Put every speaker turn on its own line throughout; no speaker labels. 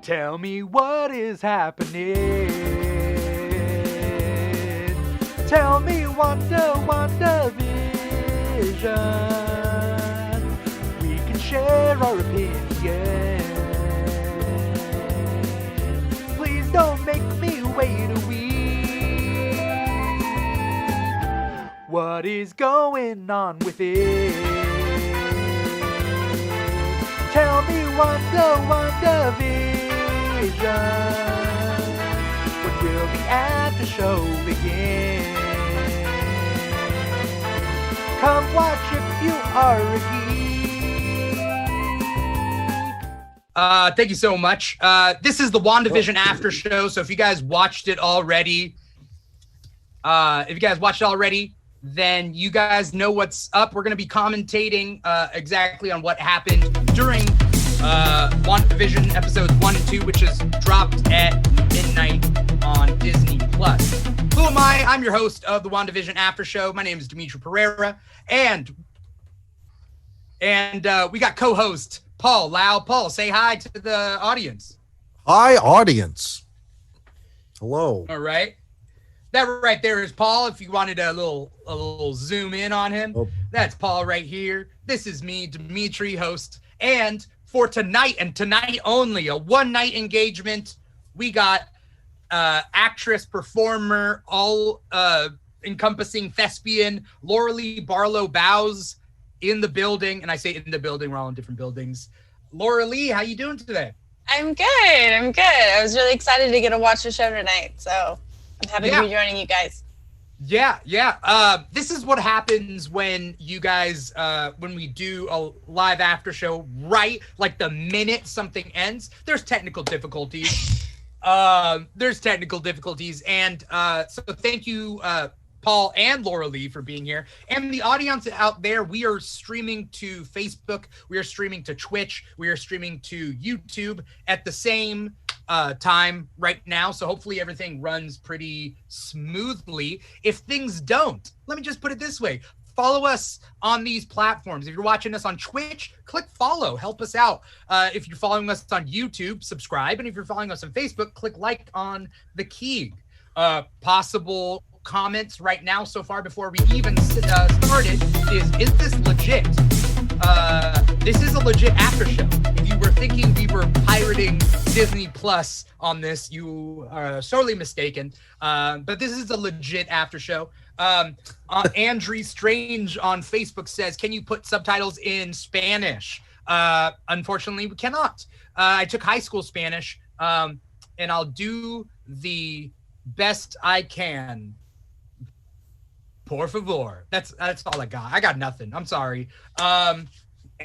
Tell me what is happening. Tell me WandaVision. We can share our opinion. Please don't make me wait a week. What is going on with it? Tell me WandaVision. When will the after show begin? Come watch if you are a geek.
Thank you so much. This is the WandaVision after show. So if you guys watched it already, then you guys know what's up. We're going to be commentating exactly on what happened during WandaVision episodes 1 and 2, which is dropped at midnight on Disney+. Who am I? I'm your host of the WandaVision After Show. My name is Dimithri Perera, and we got co-host Paul Lao. Paul, say hi to the audience.
Hi, audience. Hello.
All right. That right there is Paul. If you wanted a little zoom in on him, That's Paul right here. This is me, Dimithri, host. And for tonight and tonight only, a one-night engagement, we got actress, performer, all encompassing thespian Loralee Barlow-Boyes in the building. And I say in the building, we're all in different buildings. Loralee, how you doing today?
I'm good. I was really excited to get to watch the show tonight, so I'm happy to be joining you guys.
Yeah. This is what happens when you guys, when we do a live after show, right? Like the minute something ends, there's technical difficulties. And so thank you, Paul and Loralee, for being here. And the audience out there, we are streaming to Facebook, we are streaming to Twitch, we are streaming to YouTube at the same time right now. So hopefully everything runs pretty smoothly. If things don't, let me just put it this way. Follow us on these platforms. If you're watching us on Twitch, click follow, help us out. If you're following us on YouTube, subscribe. And if you're following us on Facebook, click like on the Keeg. Possible comments right now so far before we even started is this legit? This is a legit after show. If you were thinking we were pirating Disney Plus on this, you are sorely mistaken. But this is a legit after show. Andrew Strange on Facebook says, can you put subtitles in Spanish? Unfortunately, we cannot. I took high school Spanish, and I'll do the best I can. Por favor. That's all I got. I got nothing. I'm sorry.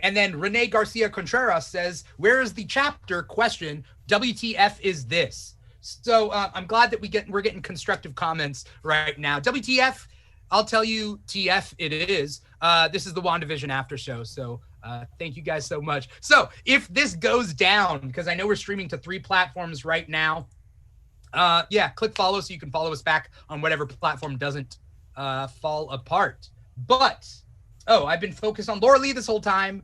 And then Renee Garcia Contreras says, where is the chapter? Question. WTF is this? So I'm glad that we're getting constructive comments right now. WTF, I'll tell you TF it is. This is the WandaVision after show. So thank you guys so much. So if this goes down, because I know we're streaming to 3 platforms right now. Click follow so you can follow us back on whatever platform doesn't fall apart. But I've been focused on Loralee this whole time.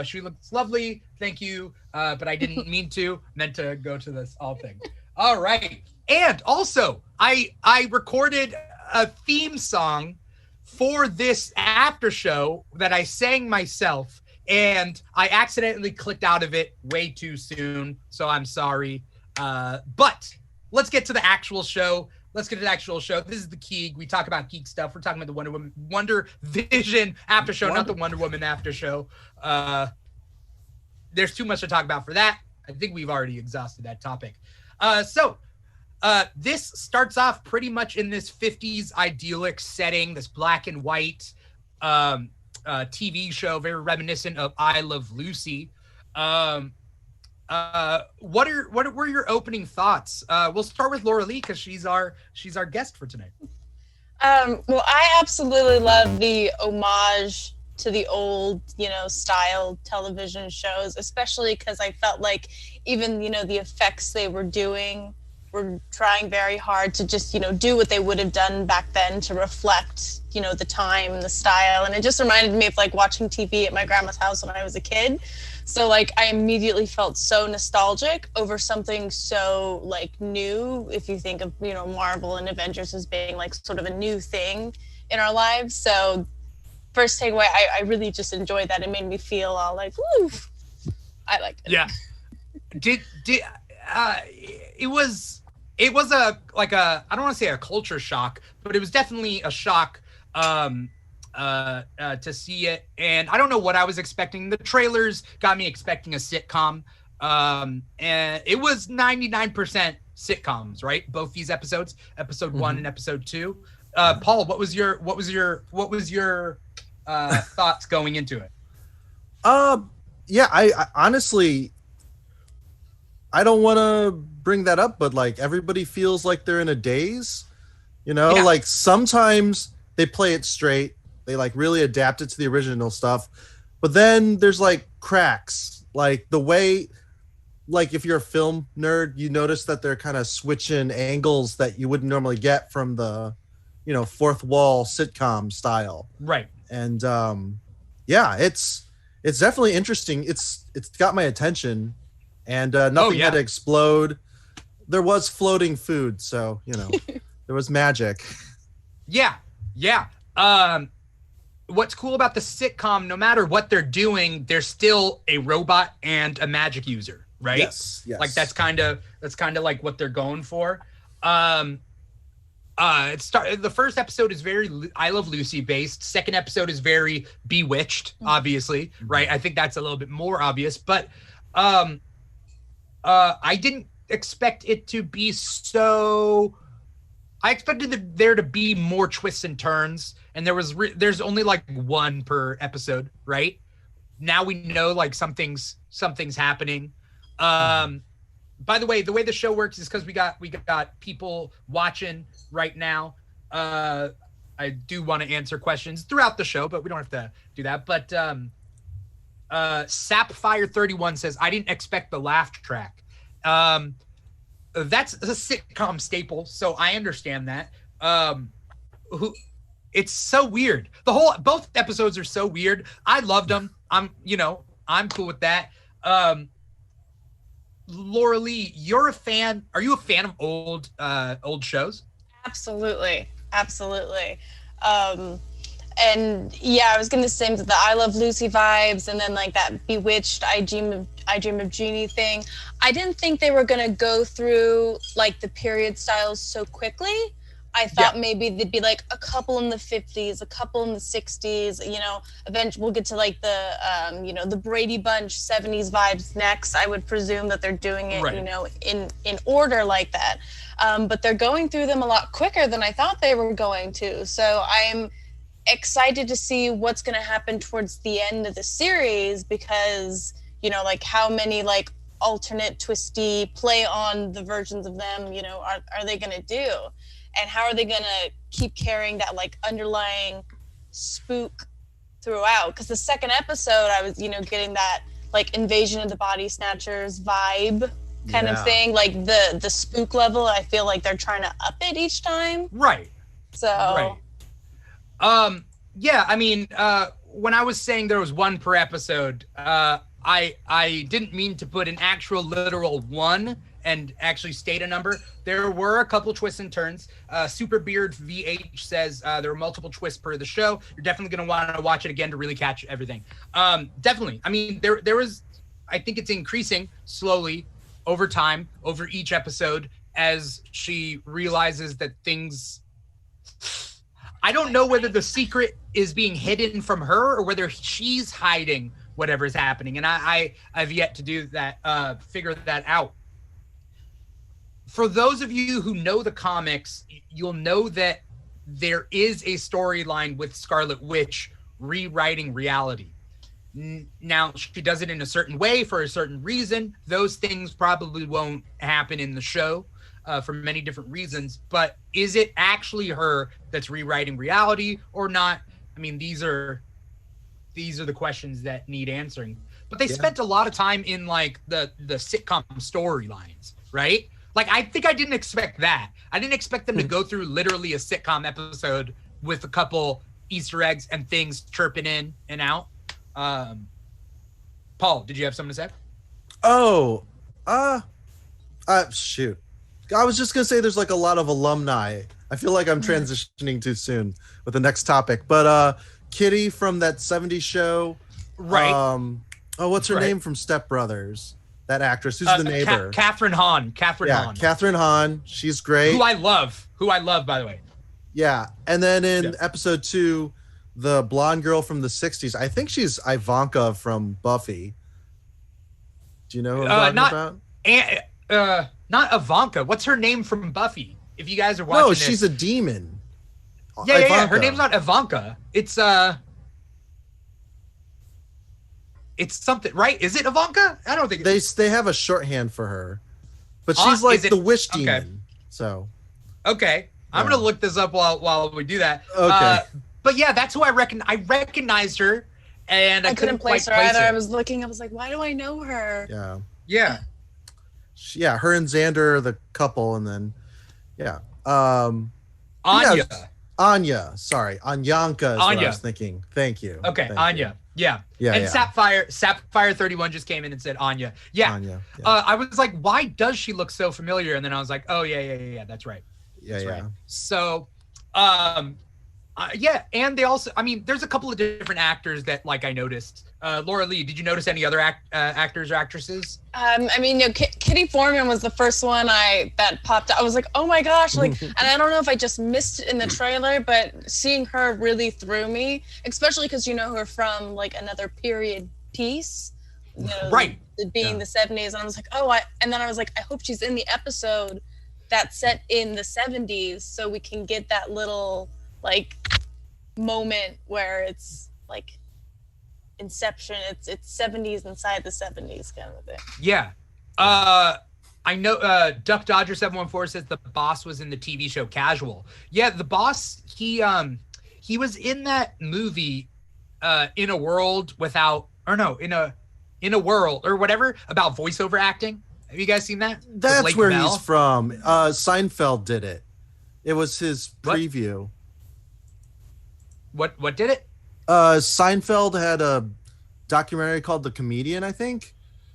She looks lovely, thank you, but I didn't mean to. Meant to go to this all thing. All right, and also I recorded a theme song for this after show that I sang myself, and I accidentally clicked out of it way too soon, so I'm sorry. But let's get to the actual show. This is the Keeg. We talk about geek stuff. We're talking about the WandaVision after show, not the Wonder Woman after show. There's too much to talk about for that. I think we've already exhausted that topic. So this starts off pretty much in this 50s idyllic setting, this black and white TV show, very reminiscent of I Love Lucy. What were your opening thoughts? We'll start with Loralee because she's our guest for tonight.
Well, I absolutely love the homage to the old, style television shows, especially because I felt like even, the effects they were doing were trying very hard to just, do what they would have done back then to reflect, the time and the style. And it just reminded me of like watching TV at my grandma's house when I was a kid. So like I immediately felt so nostalgic over something so like new, if you think of, you know, Marvel and Avengers as being like sort of a new thing in our lives. So first takeaway, I really just enjoyed that. It made me feel all like, woo, I liked it.
Yeah. It was a like a, I don't want to say a culture shock, but it was definitely a shock to see it. And I don't know what I was expecting. The trailers got me expecting a sitcom. And it was 99% sitcoms, right? Both these episodes, episode 1 and episode 2. Paul, what was your thoughts going into it?
Yeah, I honestly, I don't want to bring that up, but like everybody feels like they're in a daze, you know,
Yeah.
like sometimes they play it straight. They like really adapt it to the original stuff, but then there's like cracks, like the way, like if you're a film nerd, you notice that they're kind of switching angles that you wouldn't normally get from the, you know, fourth wall sitcom style.
Right.
And yeah, it's definitely interesting. It's got my attention, and nothing had to explode. There was floating food, so you know, there was magic.
Yeah. What's cool about the sitcom, no matter what they're doing, they're still a robot and a magic user, right?
Yes.
Like that's kind of like what they're going for. The first episode is very I Love Lucy based. Second episode is very Bewitched, obviously, right? I think that's a little bit more obvious, but I didn't expect it to be so. I expected there to be more twists and turns, and there's only like one per episode, right? Now we know like something's happening. By the way the show works is because we got people watching right now. I do want to answer questions throughout the show, but we don't have to do that. But Sapfire31 says, I didn't expect the laugh track. That's a sitcom staple, so I understand that. It's so weird. Both episodes are so weird. I loved them. I'm cool with that. Loralee, you're a fan. Are you a fan of old shows?
Absolutely. And yeah, I was gonna say the I Love Lucy vibes, and then like that Bewitched, I Dream of Jeannie thing. I didn't think they were gonna go through like the period styles so quickly. I thought maybe there'd be like a couple in the 50s, a couple in the 60s, you know, eventually we'll get to like the, the Brady Bunch 70s vibes next. I would presume that they're doing it, you know, in order like that. But they're going through them a lot quicker than I thought they were going to. So I'm excited to see what's going to happen towards the end of the series, because, you know, like how many like alternate twisty play on the versions of them, you know, are they going to do? And how are they going to keep carrying that like underlying spook throughout? Because the second episode, I was, you know, getting that like Invasion of the Body Snatchers vibe kind of thing. Like the spook level, I feel like they're trying to up it each time.
Right.
So.
Right. Yeah, I mean, when I was saying there was one per episode, I didn't mean to put an actual literal one and actually state a number. There were a couple twists and turns. Superbeard VH says there were multiple twists per the show. You're definitely going to want to watch it again to really catch everything. Definitely. I mean, there was, I think it's increasing slowly over time, over each episode, as she realizes that things, I don't know whether the secret is being hidden from her or whether she's hiding whatever's happening. And I've yet to do that, figure that out. For those of you who know the comics, you'll know that there is a storyline with Scarlet Witch rewriting reality. Now, she does it in a certain way for a certain reason. Those things probably won't happen in the show for many different reasons. But is it actually her that's rewriting reality or not? I mean, these are the questions that need answering. But they spent a lot of time in like the sitcom storylines, right? Like, I think I didn't expect that. I didn't expect them to go through literally a sitcom episode with a couple Easter eggs and things chirping in and out. Paul, did you have something to say?
Oh, shoot. I was just gonna say there's like a lot of alumni. I feel like I'm transitioning too soon with the next topic, but Kitty from that '70s show,
right?
What's her name from Step Brothers? That actress who's the neighbor?
Catherine Hahn.
Catherine Hahn. She's great.
Who I love, by the way.
Yeah, and then in episode 2, the blonde girl from the '60s. I think she's Ivanka from Buffy. Do you know who I'm talking about?
Not Ivanka. What's her name from Buffy? If you guys are watching,
she's a demon.
Yeah. Her name's not Ivanka. It's something, right? Is it Ivanka? I don't think
they have a shorthand for her, but she's like the wish demon.
Okay.
So,
okay, I'm gonna look this up while we do that.
Okay,
but yeah, that's who I reckon. I recognized her, and I couldn't place her either.
I was looking. I was like, why do I know her?
Yeah. Her and Xander are the couple, and then Anya. Sorry, Anyanka is what I was thinking. Thank you.
Okay,
Thank
Anya.
You.
Yeah. And Sapphire 31 just came in and said Anya. Yeah.
Anya.
I was like, why does she look so familiar? And then I was like, oh yeah, that's right. Right. So, and they also, I mean, there's a couple of different actors that like I noticed. Loralee, did you notice any other actors or actresses?
I mean, Kitty Foreman was the first one that popped up. I was like, oh my gosh, like, and I don't know if I just missed it in the trailer, but seeing her really threw me, especially because you know her from like another period piece,
right?
Being the '70s, and I was like, and then I was like, I hope she's in the episode that's set in the '70s, so we can get that little like moment where it's like Inception. It's '70s inside the '70s kind of thing.
Yeah. I know Duck Dodger 714 says the boss was in the TV show Casual. Yeah, the boss, he was in that movie in a world in a world or whatever about voiceover acting. Have you guys seen that?
That's where he's from. Seinfeld did it. It was his preview.
What did it?
Seinfeld had a documentary called The Comedian, I think,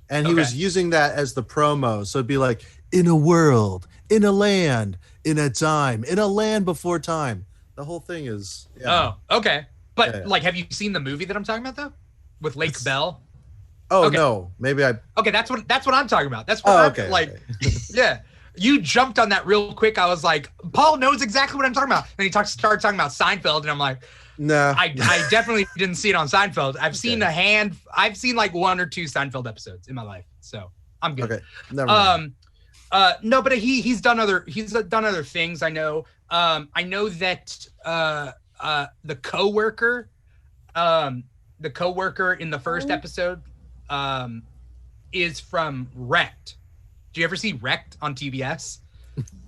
and he was using that as the promo. So it'd be like, in a world, in a land, in a time, in a land before time. The whole thing is.
Yeah. Oh, okay. But like, have you seen the movie that I'm talking about though, with Lake Bell?
Oh no, maybe I.
Okay, that's what I'm talking about. That's what yeah. You jumped on that real quick. I was like, Paul knows exactly what I'm talking about. And he started talking about Seinfeld, and I'm like,
no,
I definitely didn't see it on Seinfeld. I've seen I've seen like 1 or 2 Seinfeld episodes in my life, so I'm good.
Okay, never mind.
No, but he's done other things. I know. I know that the coworker in the first episode is from Wrecked. Do you ever see Wrecked on TBS?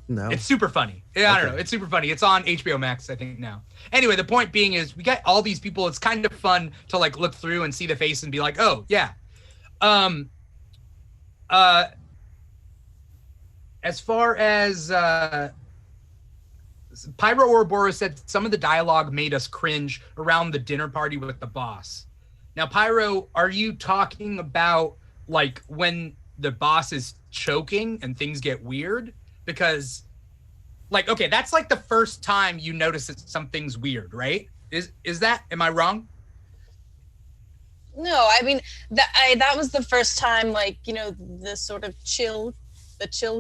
No.
It's super funny. Yeah, I don't know. It's super funny. It's on HBO Max, I think, now. Anyway, the point being is we got all these people. It's kind of fun to like look through and see the face and be like, oh, yeah. As far as Pyro Ouroboros said, some of the dialogue made us cringe around the dinner party with the boss. Now, Pyro, are you talking about like when the boss is choking and things get weird? Because like, okay, that's like the first time you notice that something's weird, right? Is that, am I wrong?
No, I mean, that was the first time, like, you know, the sort of chill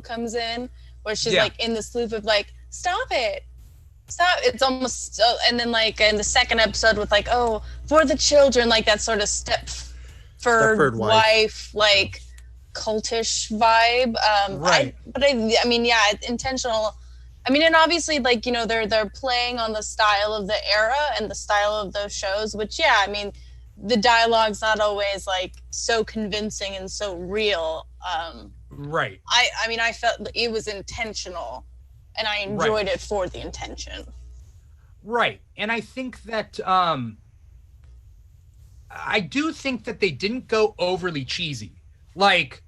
comes in, where she's like in this loop of like, stop it. It's almost, and then like in the second episode with like, oh, for the children, like that sort of Stepford wife, like cultish vibe.
Right.
I mean, yeah, it's intentional. I mean, and obviously, like, you know, they're playing on the style of the era and the style of those shows, which, yeah, I mean, the dialogue's not always like so convincing and so real.
Right.
I mean, I felt it was intentional, and I enjoyed it for the intention.
Right. And I think that I do think that they didn't go overly cheesy. Like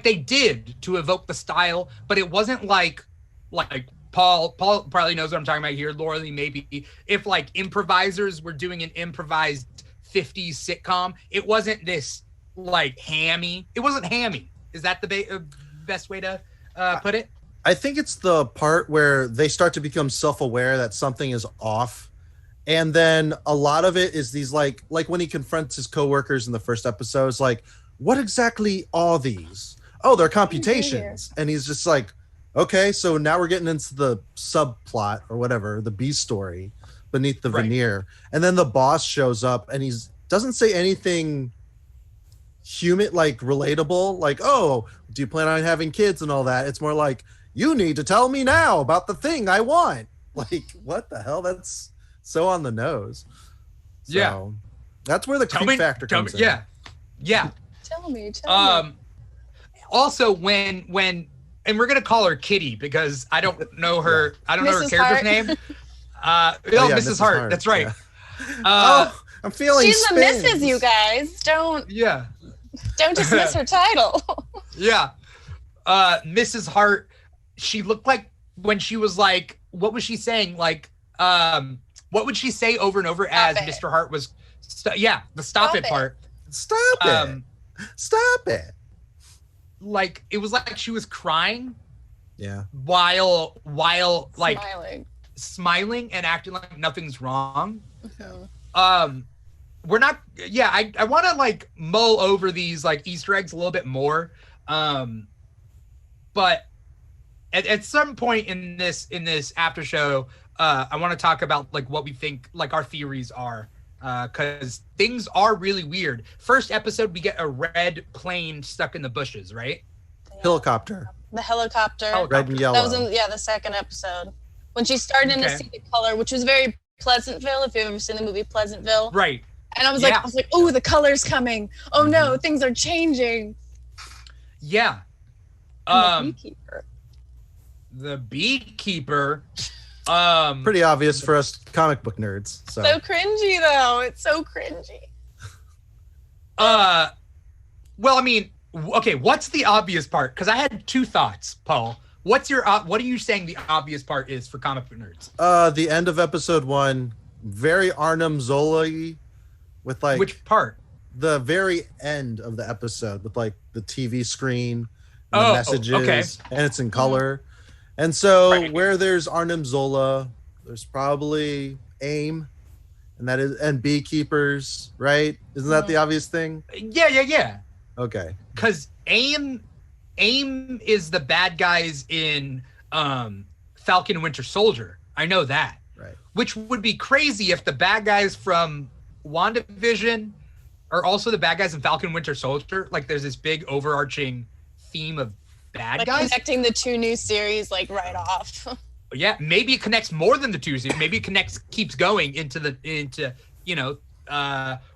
they did to evoke the style, but it wasn't like Paul probably knows what I'm talking about here. Loralee, maybe if like improvisers were doing an improvised 50s sitcom, it wasn't this like hammy. It wasn't hammy. Is that the best way to put it?
I think it's the part where they start to become self-aware that something is off. And then a lot of it is these like when he confronts his coworkers in the first episode, it's like, what exactly are these? Oh, they're computations. And he's just like, okay, so now we're getting into the subplot or whatever, the B story beneath the veneer. And then the boss shows up and doesn't say anything human, like relatable, like, oh, do you plan on having kids and all that? It's more like, you need to tell me now about the thing I want. Like, what the hell? That's so on the nose. So, that's where the creep factor comes in.
Yeah.
Tell me.
Also, when and we're gonna call her Kitty because I don't know her. I don't know her character's
Hart.
name. Mrs. Hart. That's right.
Yeah. I'm feeling.
She's
spins.
the Mrs. You guys don't dismiss her title.
Yeah. Mrs. Hart. She looked like when she was like, what was she saying? Like, what would she say over and over as Mr. Hart was? The stop it part.
Stop it. Stop it.
Like it was like she was crying.
Yeah.
While like
smiling
and acting like nothing's wrong.
Mm-hmm.
We're not. Yeah, I want to like mull over these like Easter eggs a little bit more. But at some point in this after show, I want to talk about like what we think like our theories are. Because things are really weird. First episode, we get a red plane stuck in the bushes, right?
Yeah.
Helicopter.
The helicopter.
Red and yellow.
That was in the second episode. When she's starting to see the color, which was very Pleasantville, if you've ever seen the movie Pleasantville.
Right.
And I was like, oh, the color's coming. Oh no, things are changing.
Yeah.
And
the beekeeper.
Pretty obvious for us comic book nerds. So
cringy though. It's so cringy.
Well, I mean, okay, what's the obvious part? Because I had two thoughts, Paul. What are you saying the obvious part is for comic book nerds?
The end of episode 1, very Arnim Zola-y with like
which part?
The very end of the episode with like the TV screen and the messages and it's in color. And so where there's Arnim Zola, there's probably AIM and beekeepers, right? Isn't that the obvious thing?
Yeah.
Okay.
Because AIM is the bad guys in Falcon and Winter Soldier. I know that.
Right.
Which would be crazy if the bad guys from WandaVision are also the bad guys in Falcon and Winter Soldier. Like there's this big overarching theme of bad guys. Connecting
the two new series like right off.
Yeah, maybe it connects more than the two series. Maybe it keeps going into you know,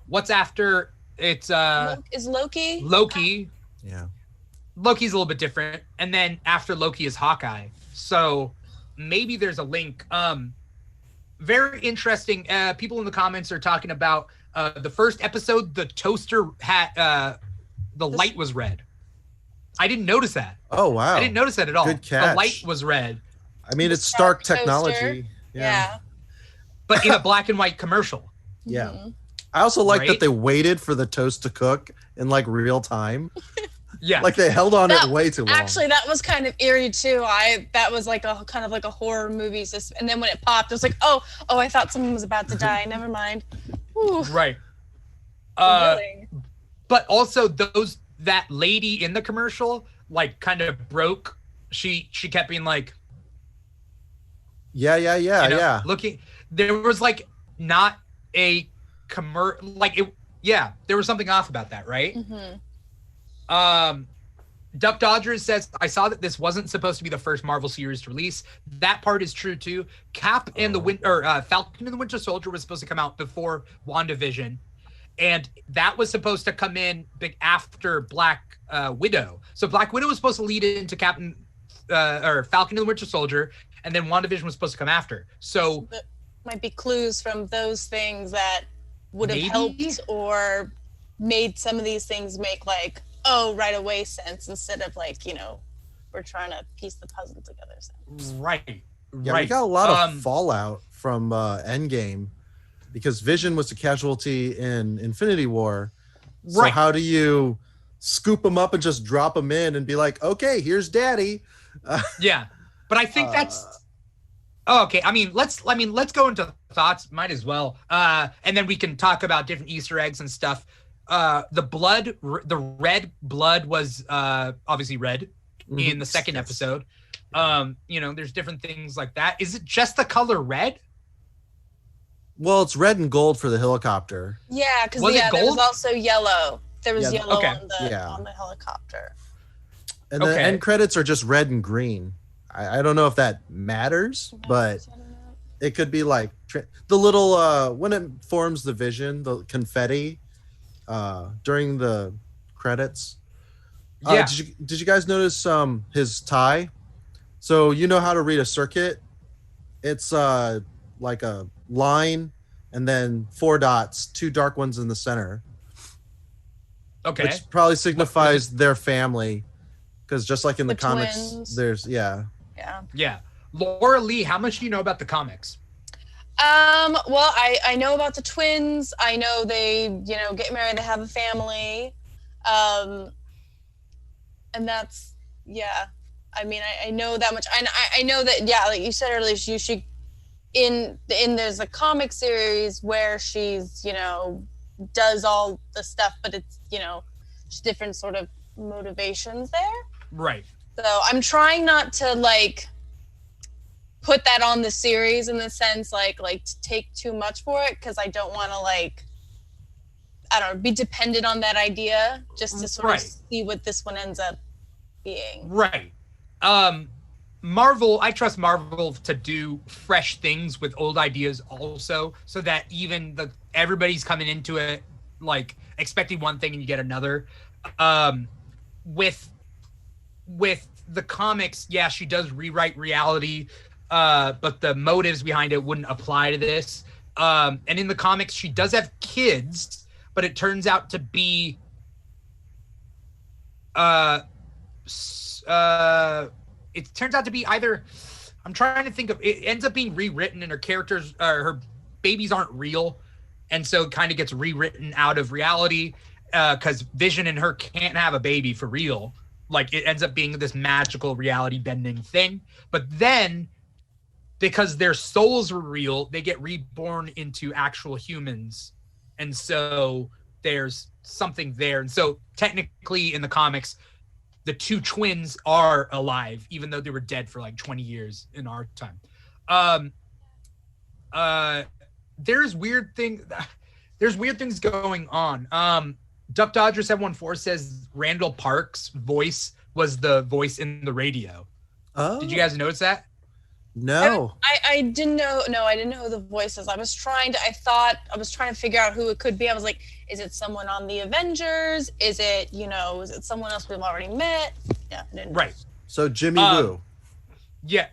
what's after it's
is Loki?
Loki.
Yeah.
Loki's a little bit different. And then after Loki is Hawkeye. So maybe there's a link. Very interesting. People in the comments are talking about the first episode, the toaster had the light was red. I didn't notice that.
Oh, wow.
I didn't notice that at all.
Good catch.
The light was red.
I mean, it's Stark technology.
Yeah.
But in a black and white commercial.
Yeah.
Mm-hmm.
I also like that they waited for the toast to cook in like real time.
Yeah.
Like they held on it way too long.
Actually, that was kind of eerie too. That was like a kind of like a horror movie. And then when it popped, it was like, oh, I thought someone was about to die. Never mind. Whew.
Right. But also that lady in the commercial like kind of broke. She kept being like,
yeah.
Looking, there was like not a like it. Yeah, there was something off about that, right?
Mm-hmm.
Duck Dodgers says, I saw that this wasn't supposed to be the first Marvel series release. That part is true too. Cap and Falcon and the Winter Soldier was supposed to come out before WandaVision. And that was supposed to come in big after Black Widow. So Black Widow was supposed to lead into Falcon and the Winter Soldier, and then WandaVision was supposed to come after. So
that might be clues from those things that would have helped or made some of these things make like, right away sense instead of like, you know, we're trying to piece the puzzle together.
Right.
Yeah, we got a lot of fallout from Endgame because Vision was a casualty in Infinity War, So
Right.
how do you scoop them up and just drop them in and be like, okay, here's daddy?
Yeah, but I think that's okay. I mean, let's go into thoughts. Might as well, and then we can talk about different Easter eggs and stuff. The red blood was obviously red in the second episode. There's different things like that. Is it just the color red?
Well, it's red and gold for the helicopter.
Yeah, because
Was it
there was
gold?
also yellow. There was yellow
okay.
on the helicopter.
And the end credits are just red and green. I don't know if that matters, but it could be like the little when it forms the vision, the confetti during the credits.
Yeah.
Did you guys notice his tie? So you know how to read a circuit? It's like a line and then 4 dots, 2 dark ones in the center.
Okay.
Which probably signifies their family, because just like in the comics,
twins.
there's
Yeah.
Loralee, how much do you know about the comics?
Well, I know about the twins. I know they, get married, they have a family. And that's, yeah. I mean, I know that much. I know that, yeah, like you said earlier, she there's a comic series where she's, does all the stuff, but it's, just different sort of motivations there.
Right.
So I'm trying not to put that on the series in the sense to take too much for it, because I don't want to be dependent on that idea just to sort of see what this one ends up being.
Right. Marvel, I trust Marvel to do fresh things with old ideas also, so that even everybody's coming into it expecting one thing and you get another. With the comics, yeah, she does rewrite reality, but the motives behind it wouldn't apply to this. And in the comics, she does have kids, but it turns out to be it turns out to be either, I'm trying to think of, it ends up being rewritten and her characters, her babies aren't real. And so it kind of gets rewritten out of reality because Vision and her can't have a baby for real. It ends up being this magical reality bending thing. But then because their souls were real, they get reborn into actual humans. And so there's something there. And so technically in the comics, the 2 twins are alive, even though they were dead for 20 years in our time. There's weird things going on. Duck Dodger 714 says Randall Park's voice was the voice in the radio.
Oh.
Did you guys notice that?
No.
I didn't know. No, I didn't know who the voice is. I was trying to figure out who it could be. I was like, is it someone on the Avengers? Is it, is it someone else we've already met? Yeah. I didn't know.
Right.
So Jimmy Woo.
Yeah.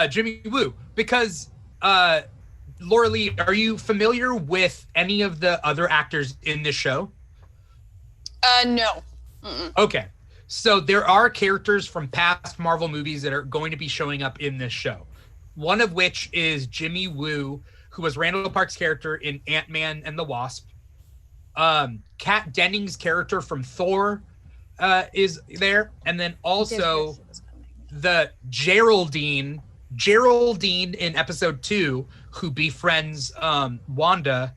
Jimmy Woo. Because Loralee, are you familiar with any of the other actors in this show?
No. Mm-mm.
Okay. So there are characters from past Marvel movies that are going to be showing up in this show. One of which is Jimmy Woo, who was Randall Park's character in Ant-Man and the Wasp. Kat Dennings' character from Thor is there. And then also the Geraldine in episode 2, who befriends Wanda,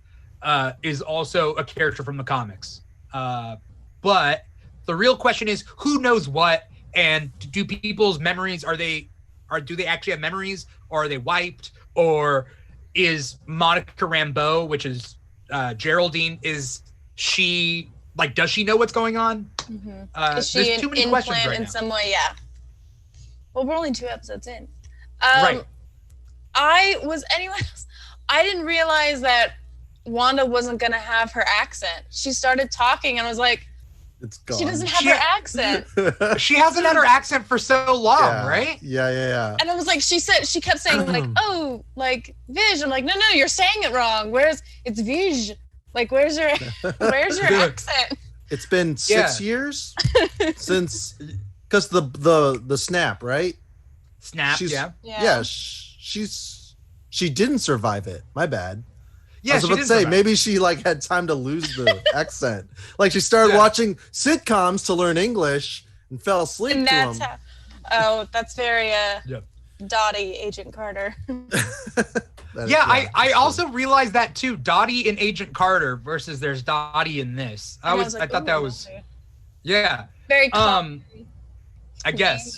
is also a character from the comics. But the real question is, who knows what, and do people's memories, do they actually have memories, or are they wiped, or is Monica Rambeau, which is Geraldine, is she does she know what's going on?
Mm-hmm. Is she
there's too many questions right
in
now.
some way? Yeah. Well, we're only 2 episodes in.
Right.
I didn't realize that Wanda wasn't gonna have her accent. She started talking and I was like,
it's gone.
she doesn't have her accent.
She hasn't had her accent for so long, right?
Yeah.
And I was like, she kept saying Viz. I'm like, no, you're saying it wrong. It's Viz. Where's your accent?
It's been 6 years since, because the snap, right?
Snap,
she didn't survive it. My bad.
Yeah,
I was about to say, maybe she like had time to lose the accent. Like she started watching sitcoms to learn English and fell asleep
And
to
that's
them.
that's very Dottie, Agent Carter.
I also realized that too. Dottie in Agent Carter versus there's Dottie in this. I thought that was
very
I guess.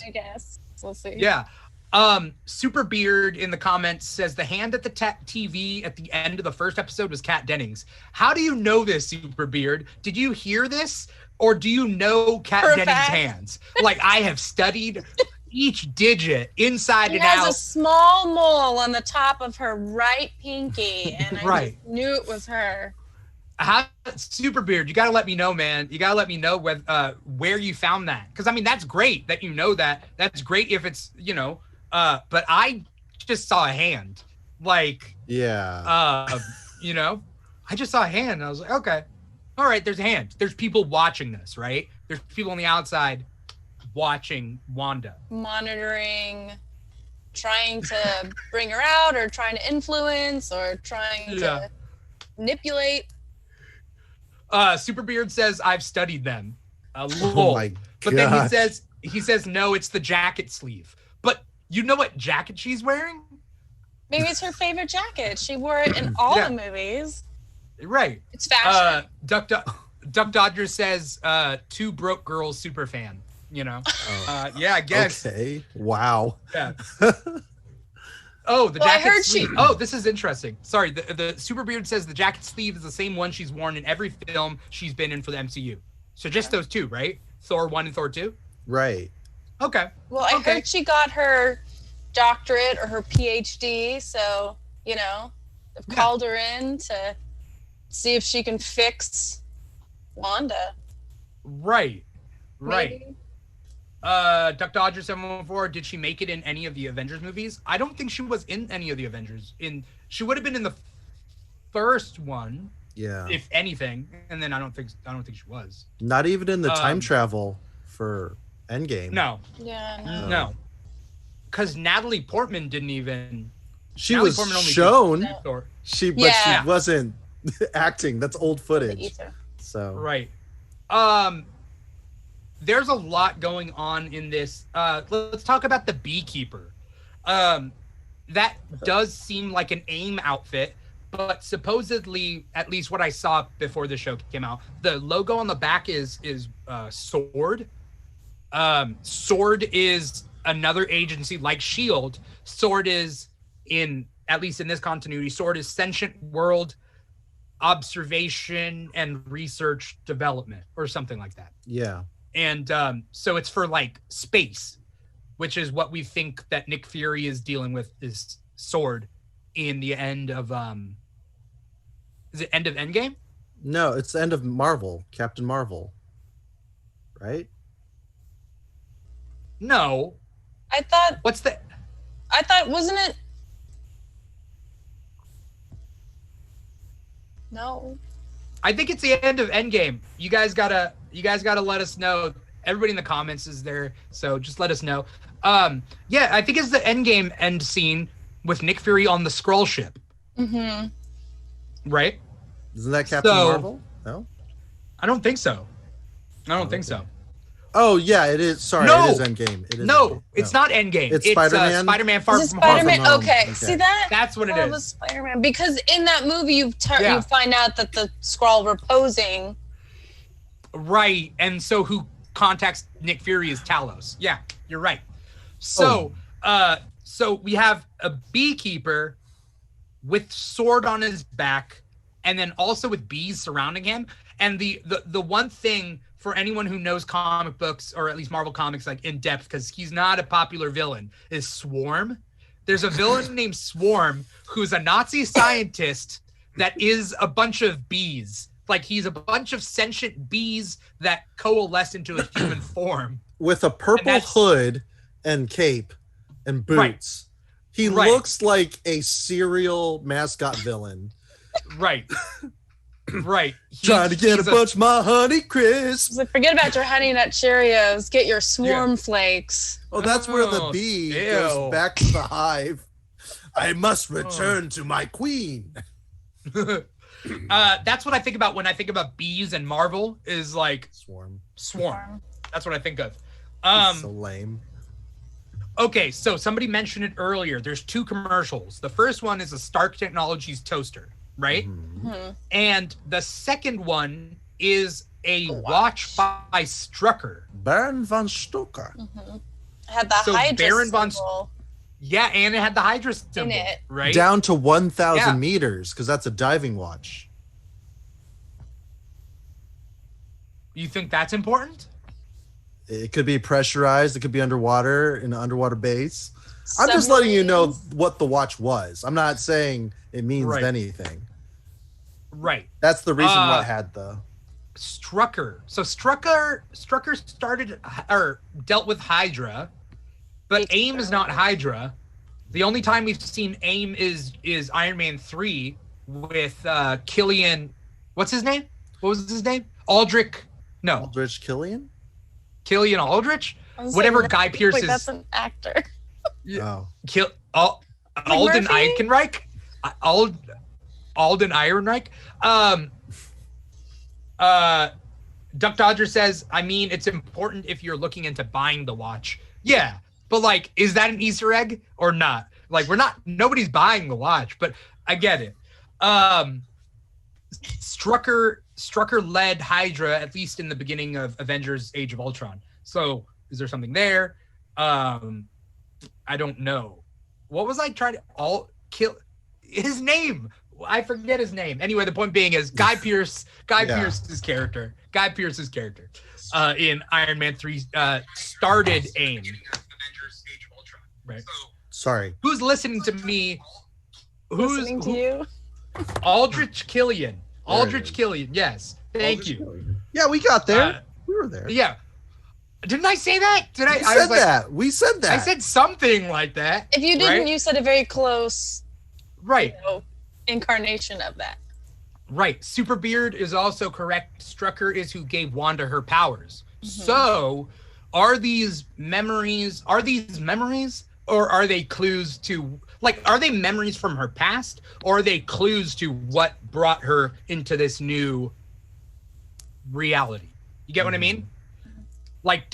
We'll see.
Yeah. Super Beard in the comments says the hand at the TV at the end of the first episode was Kat Dennings. How do you know this, Super Beard? Did you hear this, or do you know Kat Dennings' hands? Like, I have studied each digit inside and out.
She has a small mole on the top of her right pinky, and I just knew it was her.
Super Beard, you got to let me know, man. You got to let me know where you found that, because I mean that's great that you know that. That's great if it's but I just saw a hand, like I just saw a hand. And I was like, okay, all right, there's a hand. There's people watching this, right? There's people on the outside watching Wanda,
monitoring, trying to bring her out, or trying to influence, or trying to manipulate.
Super Beard says I've studied them.
Oh my God.
But then he says no, it's the jacket sleeve. But you know what jacket she's wearing?
Maybe it's her favorite jacket. She wore it in all the movies.
Right.
It's fashion.
Duck Dodger says two broke girls super fan. I guess.
Okay. Wow.
Yeah. Oh, the jacket sleeve. Oh, this is interesting. Sorry, the Super Beard says the jacket sleeve is the same one she's worn in every film she's been in for the MCU. So just those two, right? Thor 1 and Thor 2?
Right.
Okay.
Well, I heard she got her doctorate or her PhD, so, they've called her in to see if she can fix Wanda. Right.
Maybe. Duck Dodger 714, did she make it in any of the Avengers movies? I don't think she was in any of the Avengers. She would have been in the first one, if anything, and then I don't think she was.
Not even in the time travel for Endgame.
No.
Yeah.
No. Because Natalie Portman didn't even.
She was shown. She wasn't acting. That's old footage. So
right. There's a lot going on in this. Let's talk about the Beekeeper. That does seem like an AIM outfit, but supposedly, at least what I saw before the show came out, the logo on the back is Sword. Sword is another agency like SHIELD. Sword is at least in this continuity, Sword is Sentient World Observation and Research Development or something like that.
Yeah.
And so it's for like space, which is what we think that Nick Fury is dealing with, is Sword in the end of is it end of Endgame?
No, it's the end of Marvel, Captain Marvel. Right?
No.
I thought wasn't it? No.
I think it's the end of Endgame. You guys gotta let us know. Everybody in the comments is there, so just let us know. I think it's the Endgame end scene with Nick Fury on the Skrull ship.
Mm-hmm.
Right?
Isn't that Captain Marvel? No?
I don't think so. I don't think so.
Oh yeah, it is. Sorry, it is Endgame. It is
Endgame. It's not Endgame.
It's Spider-Man.
Spider-Man Far From Home.
Okay, see that?
That's what it is.
It was Spider-Man, because in that movie you find out that the Skrull were posing.
Right, and so who contacts Nick Fury is Talos. Yeah, you're right. So, so we have a Beekeeper with Sword on his back, and then also with bees surrounding him. And the one thing for anyone who knows comic books, or at least Marvel Comics, like in depth, because he's not a popular villain, is Swarm. There's a villain named Swarm who's a Nazi scientist that is a bunch of bees. Like, he's a bunch of sentient bees that coalesce into a human form.
With a purple hood and cape and boots. Right. He looks like a serial mascot villain.
Right. Right.
Trying to get a bunch of my Honey Crisps.
Like, forget about your Honey Nut Cheerios. Get your Swarm Flakes.
Oh, that's where the bee goes back to the hive. I must return to my queen.
That's what I think about when I think about bees and Marvel is like
Swarm.
That's what I think of.
So lame.
Okay, so somebody mentioned it earlier. There's 2 commercials. The first one is a Stark Technologies toaster, right?
Mm-hmm.
And the second one is a watch by Strucker.
Baron von Stucker.
Mm-hmm. Had the Hydra
Baron von
symbol
Yeah, and it had the Hydra symbol,
in it.
right?
Down to 1,000
Yeah.
meters, because that's a diving watch.
You think that's important?
It could be pressurized. It could be underwater in an underwater base. I'm just letting you know what the watch was. I'm not saying it means
Right.
anything.
Right.
That's the reason why it had the
Strucker. So Strucker started or dealt with Hydra, but AIM is not Hydra. The only time we've seen AIM is Iron Man 3 with Killian. What's his name? What was his name? Aldrich. No.
Aldrich Killian?
Killian Aldrich?
I was
Whatever
saying,
Guy Pearce
wait,
is.
that's an actor.
Oh.
Alden
Murphy?
Ehrenreich? Alden Ehrenreich? Duck Dodger says, I mean, it's important if you're looking into buying the watch. Yeah, but like, is that an Easter egg or not? Like, nobody's buying the watch, but I get it. Strucker led Hydra, at least in the beginning of Avengers Age of Ultron. So is there something there? I don't know. What was I trying to kill his name? I forget his name. Anyway, the point being is Guy Pearce's character in Iron Man 3 started AIM. Right.
Sorry.
Who's listening to me?
Listening to you.
Aldrich Killian.
There it
Aldrich
is.
Killian. Yes. Thank you.
Yeah, we got there. We were there.
Yeah. Didn't I say that? Did I?
We
I
said
was like,
that. We said that.
I said something like that.
If you didn't,
right?
you said a very close
Right.
incarnation of that.
Right. Superbeard is also correct. Strucker is who gave Wanda her powers. So are these memories or are they clues to, like, are they memories from her past or are they clues to what brought her into this new reality? You get what I mean? Like,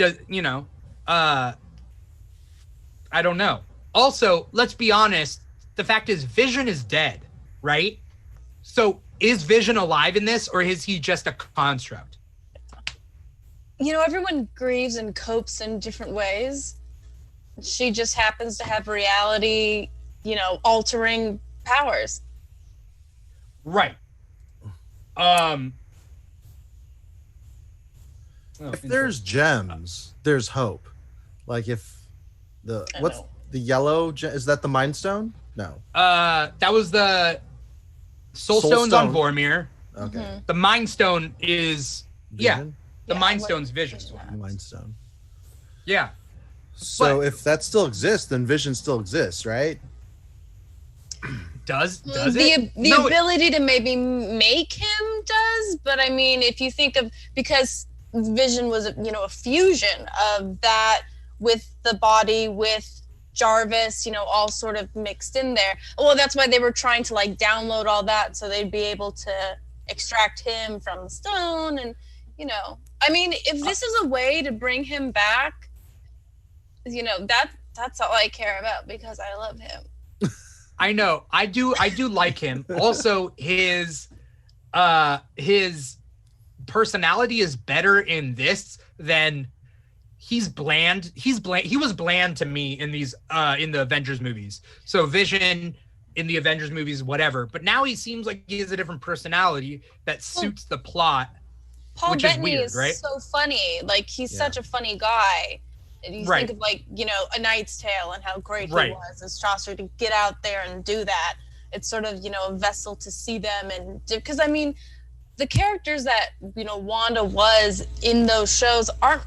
I don't know. Also, let's be honest. The fact is Vision is dead, right? So is Vision alive in this or is he just a construct?
Everyone grieves and copes in different ways. She just happens to have reality, altering powers.
Right.
If there's gems, there's hope. Like if the yellow is that the Mind Stone? No.
That was the Soul Stone's on Vormir.
Okay.
The Mind Stone is
Vision?
the Mind Stone's Vision.
Mind Stone.
Yeah.
So if that still exists, then Vision still exists, right?
Does
The
it?
ability to maybe make him does, but I mean, if you think of, because Vision was a fusion of that with the body with Jarvis, all sort of mixed in there. Well, that's why they were trying to like download all that so they'd be able to extract him from the stone. And I mean, if this is a way to bring him back, that's all I care about because I love him.
I know. I do like him. Also, his personality is better in this than he's bland. He was bland to me in these in the Avengers movies. So Vision in the Avengers movies, whatever. But now he seems like he has a different personality that suits the plot.
Paul
which
Bettany
is weird, right?
so funny. Like he's such a funny guy. And you think of like, A Knight's Tale and how great he was as Chaucer to get out there and do that. It's sort of, a vessel to see them. And because I mean, the characters that, Wanda was in those shows aren't,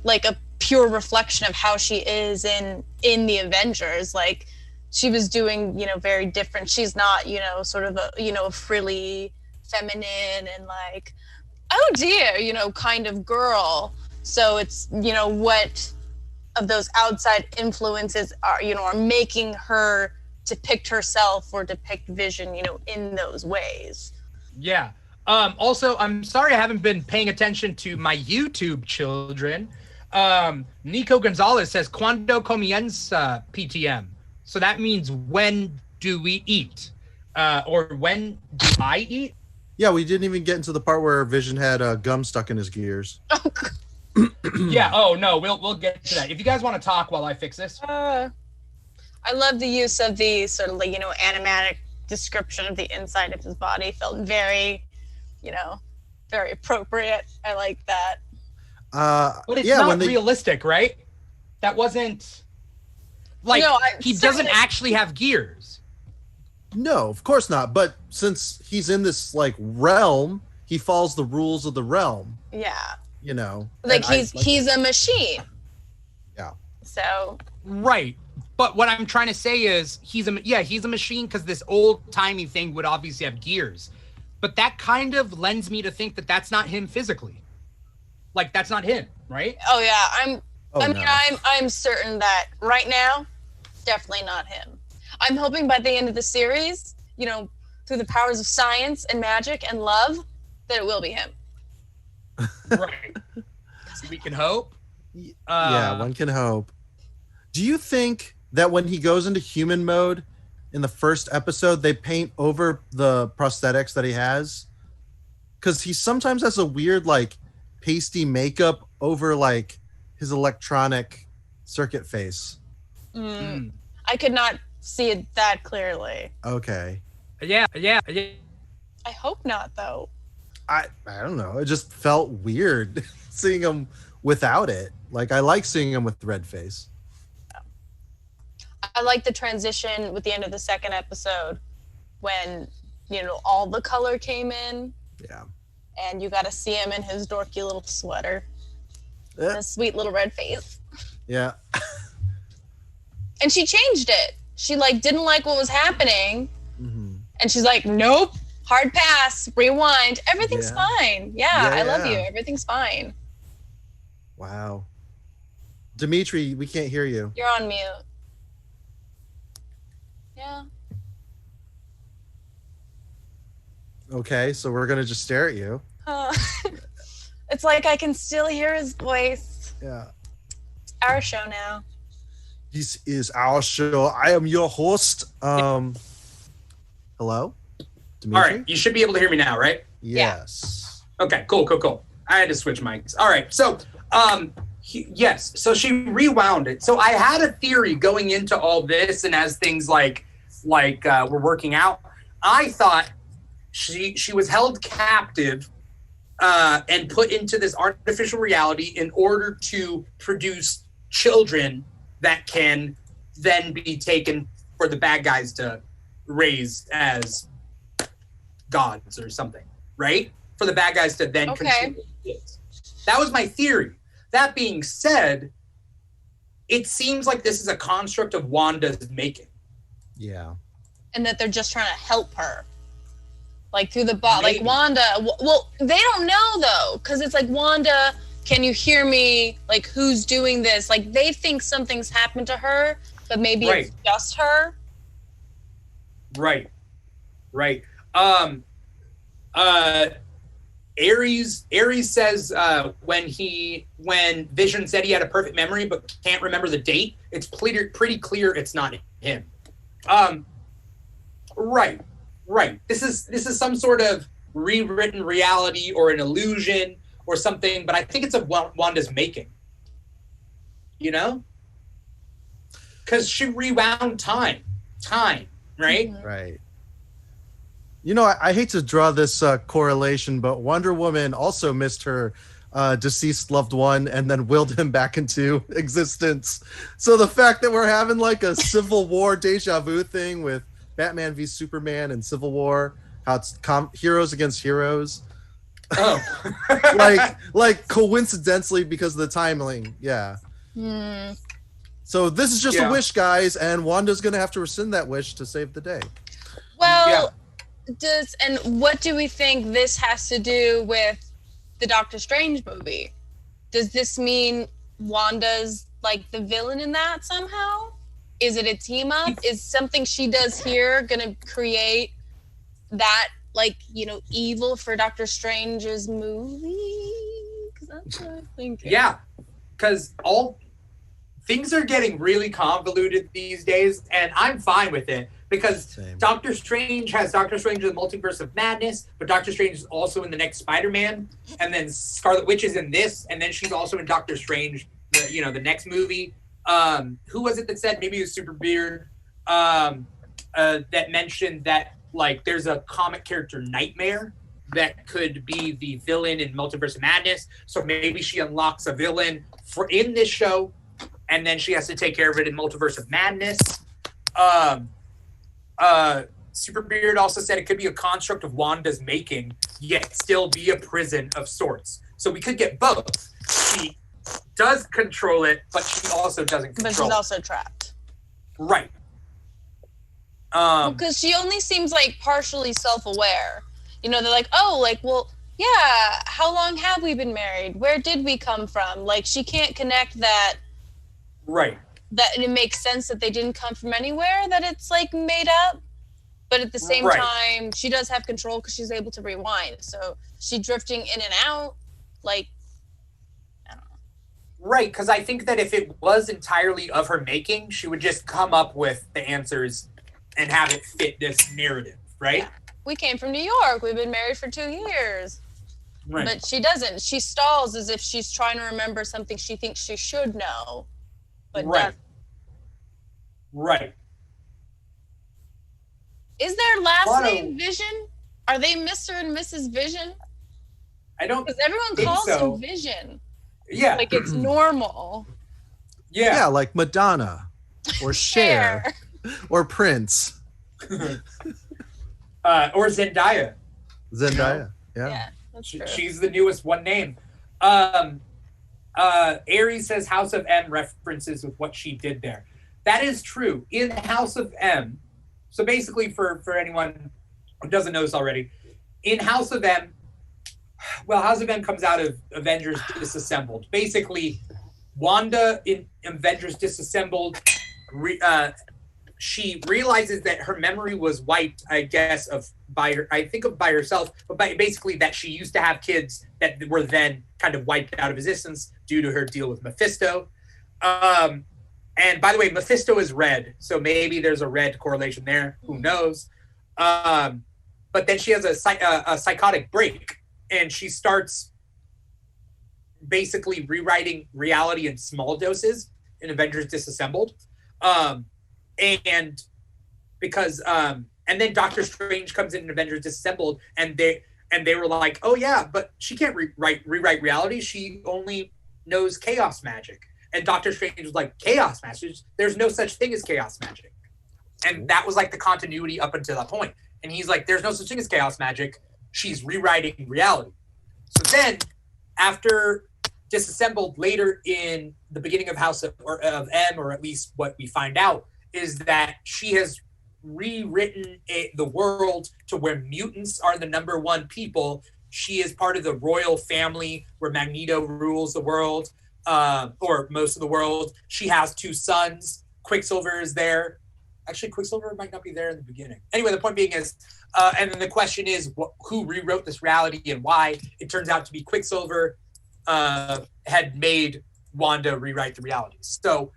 like a pure reflection of how she is in the Avengers. Like she was doing, very different. She's not, sort of a frilly, feminine and like, oh dear, kind of girl. So it's, what of those outside influences are making her depict herself or depict Vision, in those ways.
Yeah. Also, I'm sorry I haven't been paying attention to my YouTube children. Nico Gonzalez says, "Cuando comienza PTM?" So that means when do we eat? Or when do I eat?
Yeah, we didn't even get into the part where Vision had gum stuck in his gears.
Yeah. Oh no, we'll get to that. If you guys want to talk while I fix this.
I love the use of the sort of animatic description of the inside of his body. Felt very, very appropriate. I like that.
But it's not realistic, right? That wasn't like he doesn't actually have gears.
No, of course not. But since he's in this realm, he follows the rules of the realm.
Yeah.
Like
he's a machine.
Yeah.
So.
Right. But what I'm trying to say is he's a machine because this old-timey thing would obviously have gears. But that kind of lends me to think that that's not him physically. Like, that's not him, right?
Oh, yeah. I'm certain that right now, definitely not him. I'm hoping by the end of the series, through the powers of science and magic and love, that it will be him.
Right. We can hope.
Yeah, one can hope. Do you think that when he goes into human mode in the first episode, they paint over the prosthetics that he has? Because he sometimes has a weird, pasty makeup over, his electronic circuit face.
I could not see it that clearly.
Okay.
Yeah.
I hope not, though.
I don't know. It just felt weird seeing him without it. I like seeing him with the red face.
I like the transition with the end of the second episode when, all the color came in.
Yeah.
And you got to see him in his dorky little sweater. And his sweet little red face.
Yeah.
And she changed it. She didn't like what was happening.
Mm-hmm.
And she's like, nope, hard pass, rewind. Everything's fine. Yeah, I love you. Everything's fine.
Wow. Dimithri, we can't hear you.
You're on mute. Yeah.
Okay, so we're going to just stare at you.
It's like I can still hear his voice.
Yeah.
It's our show now.
This is our show. I am your host. Hello? Dimithri?
All right, you should be able to hear me now, right?
Yes.
Yeah. Okay, cool. I had to switch mics. All right, so yes, so she rewound it. So I had a theory going into all this, and as things were working out, I thought she was held captive and put into this artificial reality in order to produce children that can then be taken for the bad guys to raise as gods or something, right? For the bad guys to then control kids. That was my theory. That being said, it seems like this is a construct of Wanda's making.
Yeah.
And that they're just trying to help her. Through the bot. Wanda, well, they don't know, though. Because it's Wanda, can you hear me? Who's doing this? They think something's happened to her, but maybe it's just her.
Right. Ares says when Vision said he had a perfect memory but can't remember the date, it's pretty clear it's not him. Right. This is some sort of rewritten reality or an illusion or something, but I think it's of Wanda's making. Because she rewound time, right?
Mm-hmm.
Right. I hate to draw this correlation, but Wonder Woman also missed her deceased loved one and then willed him back into existence. So the fact that we're having a Civil War deja vu thing with Batman v Superman and Civil War, how it's heroes against heroes.
Oh.
Coincidentally because of the timeline. Yeah.
Mm.
So this is just a wish, guys, and Wanda's going to have to rescind that wish to save the day.
Well, what do we think this has to do with the Doctor Strange movie? Does this mean Wanda's the villain in that somehow? Is it a team up? Is something she does here gonna create that, like, you know, evil for Doctor Strange's movie? 'Cause that's what I'm thinking.
Yeah, because all things are getting really convoluted these days, and I'm fine with it because
Same.
Doctor Strange has Doctor Strange in the Multiverse of Madness, but Doctor Strange is also in the next Spider-Man, and then Scarlet Witch is in this, and then she's also in Doctor Strange, the next movie. Who was it that said, maybe it was Superbeard, that mentioned that, like, there's a comic character, Nightmare, that could be the villain in Multiverse of Madness. So maybe she unlocks a villain in this show, and then she has to take care of it in Multiverse of Madness. Superbeard also said it could be a construct of Wanda's making, yet still be a prison of sorts. So we could get both. She does control it, but she also doesn't control it.
But she's also trapped.
Right.
Because she only seems like partially self-aware. You know, they're like, oh, like, well, yeah, how long have we been married? Where did we come from? Like, she can't connect that.
Right.
That it makes sense that they didn't come from anywhere, that it's, like, made up. But at the same time, she does have control because she's able to rewind. So she's drifting in and out, like, I don't know.
Right, because I think that if it was entirely of her making, she would just come up with the answers and have it fit this narrative, right?
Yeah. We came from New York. We've been married for 2 years.
Right.
But she doesn't. She stalls as if she's trying to remember something she thinks she should know. But doesn't.
Right.
Is their last name Vision? Are they Mr. and Mrs. Vision?
I don't
Because everyone
think
calls
so.
him Vision.
Yeah.
Like it's normal.
Yeah, like Madonna or Cher or Prince.
Or Zendaya.
Zendaya. Yeah.
Yeah, that's true.
She's the newest one name. Aries says House of M references with what she did there. That is true. In House of M, so basically for anyone who doesn't know this already, in House of M, well, House of M comes out of Avengers Disassembled. Basically, Wanda in Avengers Disassembled, she realizes that her memory was wiped, I guess, by herself, but basically that she used to have kids that were then kind of wiped out of existence due to her deal with Mephisto. And by the way, Mephisto is red, so maybe there's a red correlation there. Who knows? But then she has a psychotic break, and she starts basically rewriting reality in small doses in Avengers Disassembled. And then Doctor Strange comes in Avengers Disassembled, and they were like, oh yeah, but she can't rewrite reality. She only knows chaos magic. And Doctor Strange was like, chaos magic? There's no such thing as chaos magic. And that was like the continuity up until that point. And he's like, there's no such thing as chaos magic. She's rewriting reality. So then, after Disassembled, later in the beginning of House of M, or at least what we find out, is that she has rewritten the world to where mutants are the number one people. She is part of the royal family where Magneto rules the world, or most of the world. She has 2 sons. Quicksilver is there. Actually, Quicksilver might not be there in the beginning. Anyway, the point being is, and then the question is, who rewrote this reality and why? It turns out to be Quicksilver had made Wanda rewrite the reality. So,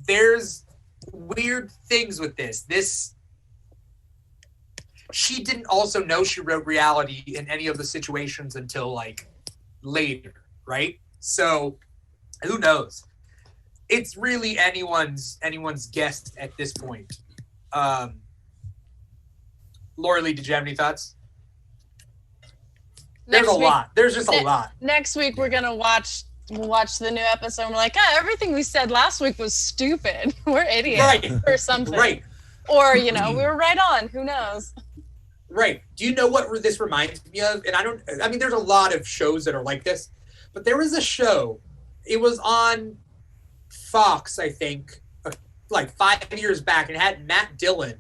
there's weird things with this. She didn't also know she wrote reality in any of the situations until like later, right? So who knows? It's really anyone's guess at this point. Loralee, did you have any thoughts? There's a lot. There's just a lot.
Next week we're gonna watch the new episode and we're like, everything we said last week was stupid. We're idiots or something.
Right.
Or, we were right on. Who knows?
Right. Do you know what this reminds me of? And there's a lot of shows that are like this, but there was a show, it was on Fox, I think, like 5 years back, and it had Matt Dillon.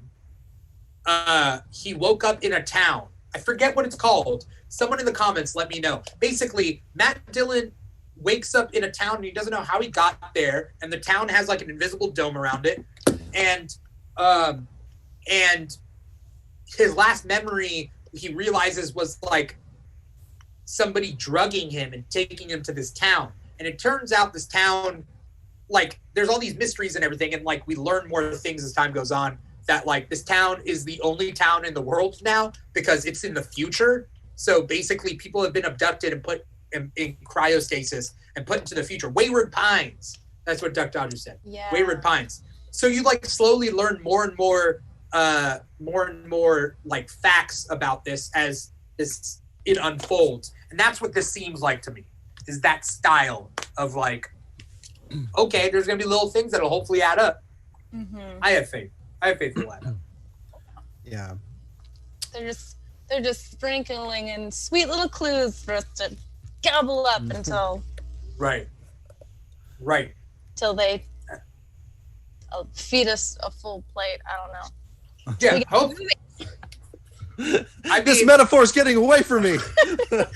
He woke up in a town. I forget what it's called. Someone in the comments let me know. Basically, Matt Dillon wakes up in a town and he doesn't know how he got there, and the town has like an invisible dome around it, and his last memory he realizes was like somebody drugging him and taking him to this town. And it turns out this town, like, there's all these mysteries and everything, and like we learn more things as time goes on, that like this town is the only town in the world now because it's in the future. So basically people have been abducted and put in cryostasis and put into the future. Wayward Pines. That's what Duck Dodger said.
Yeah.
Wayward Pines. So you like slowly learn more and more like facts about this as it unfolds. And that's what this seems like to me, is that style of like, okay, there's going to be little things that'll hopefully add up.
Mm-hmm.
I have faith it'll add up.
Yeah.
They're just sprinkling in sweet little clues for us to gobble up until
Right.
till they feed us a full plate. I don't know.
Yeah, hope.
This metaphor's getting away from me. Then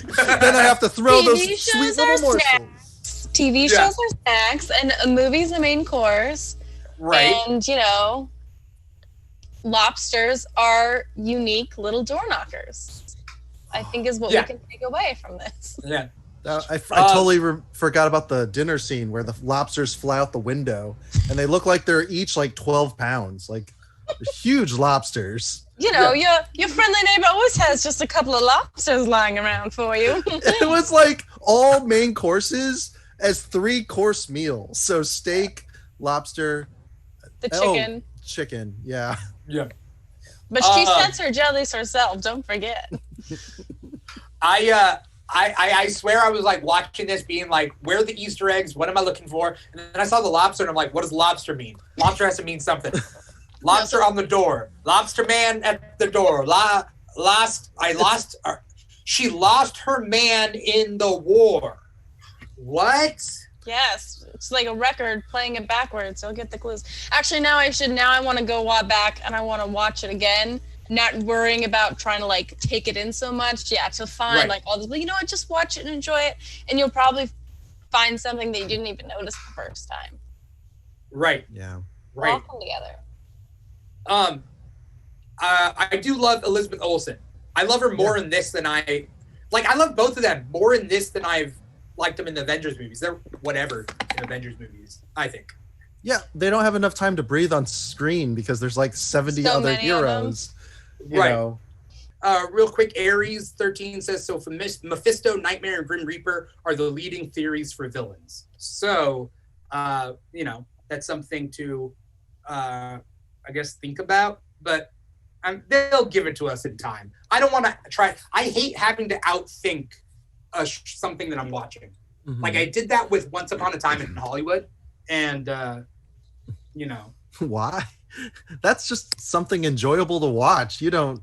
I have to throw those
TV
sweet
shows
little
are
morsels.
snacks. TV shows are snacks, and a movie's the main course.
Right.
And, you know, lobsters are unique little door knockers, I think is what we can take away from this.
Yeah.
I totally forgot about the dinner scene where the lobsters fly out the window, and they look like they're each like 12 pounds. Like, they're huge lobsters.
You know, your friendly neighbor always has just a couple of lobsters lying around for you.
It was like all main courses as 3-course meals. So steak, lobster,
The chicken.
Chicken, yeah.
Yeah.
But she sets her jellies herself, don't forget.
I swear I was like watching this being like, where are the Easter eggs? What am I looking for? And then I saw the lobster and I'm like, what does lobster mean? Lobster has to mean something. Lobster on the door. Lobster man at the door. She lost her man in the war. What?
Yes, it's like a record playing it backwards. You'll get the clues. Actually, now I want to go back and I want to watch it again. Not worrying about trying to like take it in so much. Yeah, to find like all this. But you know what? Just watch it and enjoy it, and you'll probably find something that you didn't even notice the first time.
Right.
Yeah.
Right.
All come together.
I do love Elizabeth Olsen. I love her more in this than I love both of them more in this than I've liked them in the Avengers movies. They're whatever in Avengers movies, I think. Yeah,
they don't have enough time to breathe on screen because there's like 70 other heroes. You know.
Real quick, Aries 13 says, so for Mephisto, Nightmare, and Grim Reaper are the leading theories for villains. So, you know, that's something to, I guess, think about. But they'll give it to us in time. I don't want to try. I hate having to outthink something that I'm watching. Mm-hmm. Like I did that with Once Upon a Time in Hollywood. And, you know.
Why? That's just something enjoyable to watch. You don't.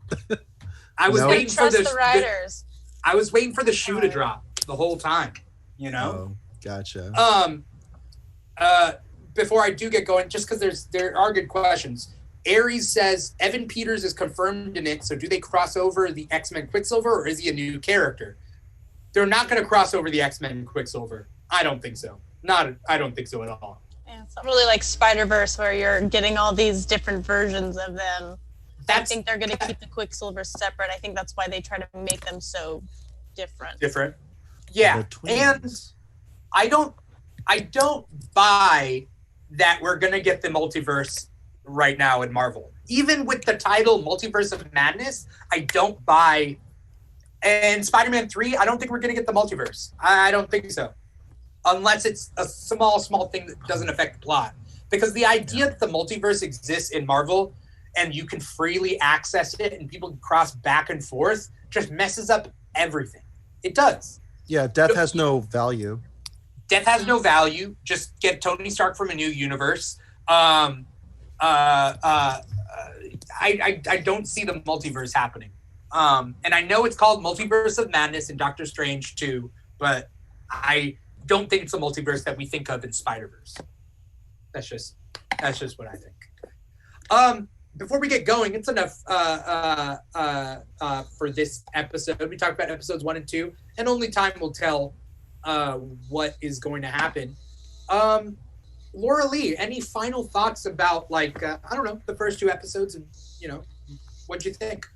I was waiting for
the writers.
I was waiting for the shoe to drop the whole time. You know.
Oh, gotcha.
Before I do get going, just because there are good questions. Aries says Evan Peters is confirmed in it. So do they cross over the X-Men Quicksilver, or is he a new character? They're not going to cross over the X-Men Quicksilver. I don't think so. I don't think so at all.
Yeah, it's not really like Spider-Verse where you're getting all these different versions of them. I think they're going to keep the Quicksilver separate. I think that's why they try to make them so different.
Yeah. And I don't buy that we're going to get the multiverse right now in Marvel. Even with the title Multiverse of Madness, I don't buy. And Spider-Man 3, I don't think we're going to get the multiverse. I don't think so. Unless it's a small thing that doesn't affect the plot. Because the idea that the multiverse exists in Marvel and you can freely access it and people can cross back and forth just messes up everything. It does.
Yeah, death has no value.
Death has no value. Just get Tony Stark from a new universe. I don't see the multiverse happening. And I know it's called Multiverse of Madness in Doctor Strange 2, but I don't think it's a multiverse that we think of in Spider-Verse. That's just what I think. Before we get going, it's enough for this episode. We talked about episodes 1 and 2, and only time will tell
what is going to happen. Loralee, any final thoughts about like I don't know, the first 2 episodes, and what'd you think?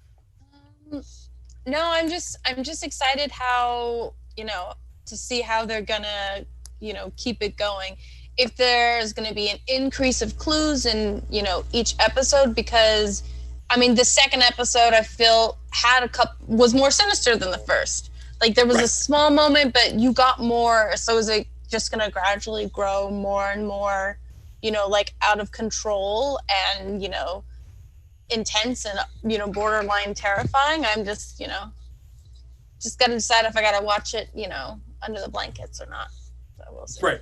No, I'm just excited how, to see how they're gonna, keep it going. If there's gonna be an increase of clues in, each episode, because I mean the second episode I feel was more sinister than the first. Like there was a small moment, but you got more. So is it just gonna gradually grow more and more, like out of control and, intense and, borderline terrifying? I'm just gotta decide if I gotta watch it, under the blankets or not. So we'll see.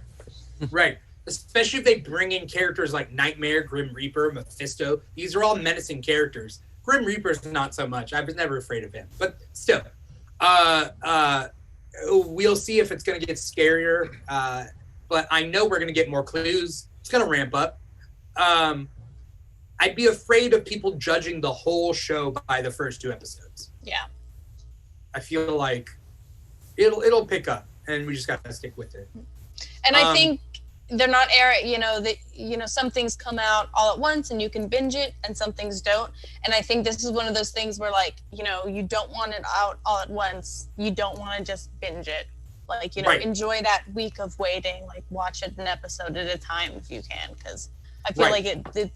Right. Especially if they bring in characters like Nightmare, Grim Reaper, Mephisto. These are all menacing characters. Grim Reaper's not so much. I was never afraid of him, but still. We'll see if it's going to get scarier, but I know we're going to get more clues. It's going to ramp up. I'd be afraid of people judging the whole show by the first 2 episodes.
Yeah.
I feel like it'll pick up, and we just got to stick with it.
And I think they're not some things come out all at once and you can binge it, and some things don't. And I think this is one of those things where, like, you don't want it out all at once. You don't want to just binge it. Like, enjoy that week of waiting. Like, watch it an episode at a time if you can, because I feel like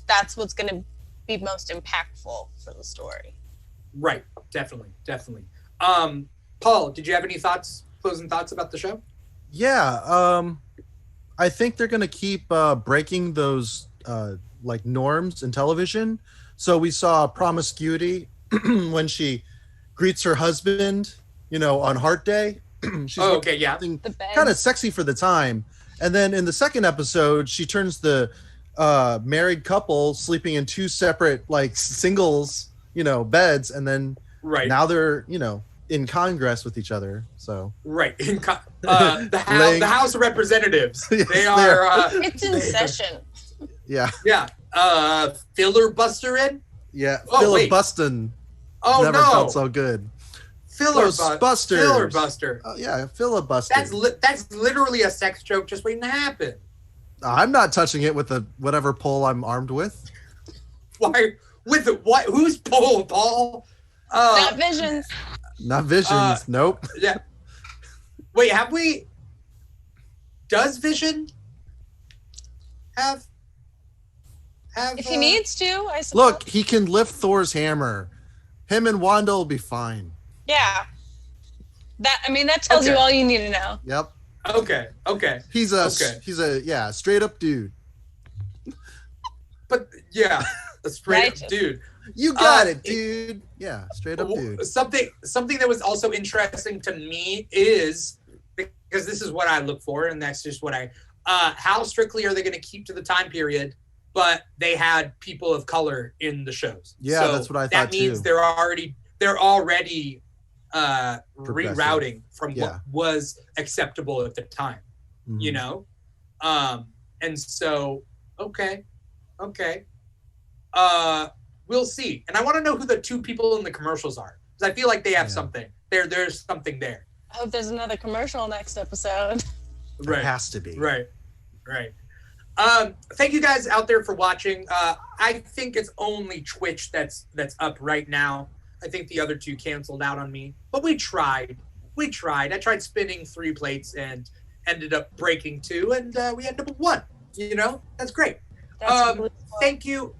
that's what's going to be most impactful for the story.
Right. Definitely. Paul, did you have any closing thoughts about the show?
Yeah. I think they're going to keep breaking those like norms in television. So we saw promiscuity when she greets her husband, on Heart Day. She's kind of sexy for the time. And then in the second episode, she turns the married couple sleeping in 2 separate like singles, beds, and then now they're, in Congress with each other. So
the House of Representatives. They are
it's in session.
Yeah.
Filibustering.
Yeah. Filibustin.
Oh,
never felt so good.
Filibuster.
Yeah, filibuster.
That's literally a sex joke just waiting to happen.
I'm not touching it with whatever pole I'm armed with.
Why? With what? Who's pole, Paul?
Not Visions.
Not Visions. Nope.
Yeah. Wait, have we? Does Vision have?
If he needs to, I suppose.
Look, he can lift Thor's hammer. Him and Wanda will be fine.
Yeah. That tells you all you need to know.
Yep.
Okay.
He's a straight up dude.
But yeah, a straight up dude.
You got it, dude. Yeah, straight up dude.
Something that was also interesting to me is, because this is what I look for, and that's just what how strictly are they going to keep to the time period? But they had people of color in the shows.
Yeah, so that's what I thought
that means
too.
they're already rerouting from what was acceptable at the time. Mm-hmm. And so okay. We'll see. And I want to know who the 2 people in the commercials are, because I feel like they have something. There's something there.
I hope there's another commercial next episode.
Right. It has to be.
Right. Thank you guys out there for watching. I think it's only Twitch that's up right now. I think the other 2 canceled out on me, but we tried. I tried spinning 3 plates and ended up breaking 2, and we ended up with 1. That's great. Thank you.